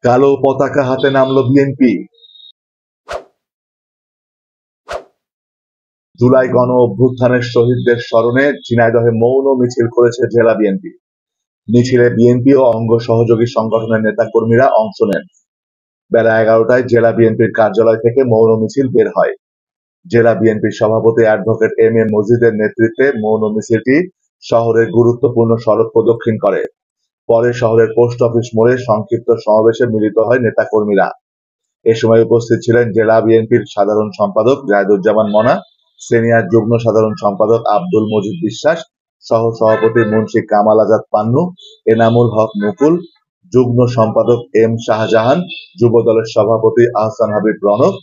কালো পতাকা হাতে নামলো বিএনপি। জুলাই গণ অভ্যুত্থানের শহীদদের স্মরণে ঝিনাইদহে মৌন মিছিল করেছে জেলা বিএনপি। মিছিলে বিএনপি ও অঙ্গ সহযোগী সংগঠনের নেতাকর্মীরা অংশ নেন। বেলা 11টায় জেলা বিএনপির কার্যালয় থেকে মৌন মিছিল বের হয়। জেলা বিএনপির সভাপতি অ্যাডভোকেট এম এ মজিদের নেতৃত্বে মৌন মিছিলটি শহরের গুরুত্বপূর্ণ সড়ক প্রদক্ষিণ করে। পরে শহরের পোস্ট অফিস মোড়ে সংক্ষিপ্ত সমাবেশে মিলিত হয় নেতাকর্মীরা। এ সময় উপস্থিত ছিলেন জেলা বিএনপির সাধারণ সম্পাদক জায়েদুজ্জামান মনা, সিনিয়র যুগ্ম সাধারণ সম্পাদক আব্দুল মজিদ বিশ্বাস, সহ সভাপতি মুন্সি কামাল আজাদ পান্নু, এনামুল হক মুকুল, যুগ্ম সম্পাদক এম শাহজাহান, যুব দলের সভাপতি আহসান হাবিব রনক,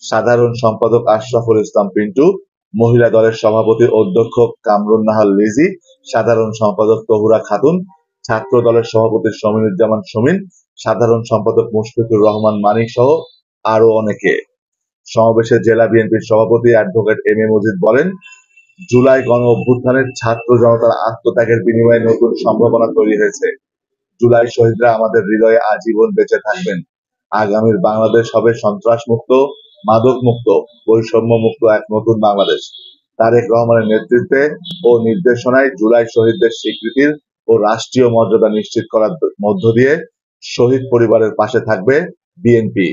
সাধারণ সম্পাদক আশরাফুল ইসলাম পিন্টু, মহিলা দলের সভাপতি অধ্যক্ষ কামরুন নাহার লিজি, সাধারণ সম্পাদক তহুরা খাতুন, ছাত্র দলের সভাপতি শমিনুজ্জামান শমিন, সাধারণ সম্পাদক মুশফিকুর রহমান মানিক সহ আরো অনেকে। সমাবেশে জেলা বিএনপির সভাপতি অ্যাডভোকেট এম এ মজিদ বলেন, জুলাই গণ অভ্যুত্থানের ছাত্র জনতার আত্মত্যাগের বিনিময়ে নতুন সম্ভাবনা তৈরি হয়েছে। জুলাই শহীদরা আমাদের হৃদয়ে আজীবন বেঁচে থাকবেন। আগামীর বাংলাদেশ হবে সন্ত্রাস মুক্ত, মাদক মুক্ত, বৈষম্য মুক্ত এক নতুন বাংলাদেশ। তারেক রহমানের নেতৃত্বে ও নির্দেশনায় জুলাই শহীদদের স্বীকৃতির ও রাষ্ট্রীয় মর্যাদা নিশ্চিত করার মধ্য দিয়ে শহীদ পরিবারের পাশে থাকবে বিএনপি।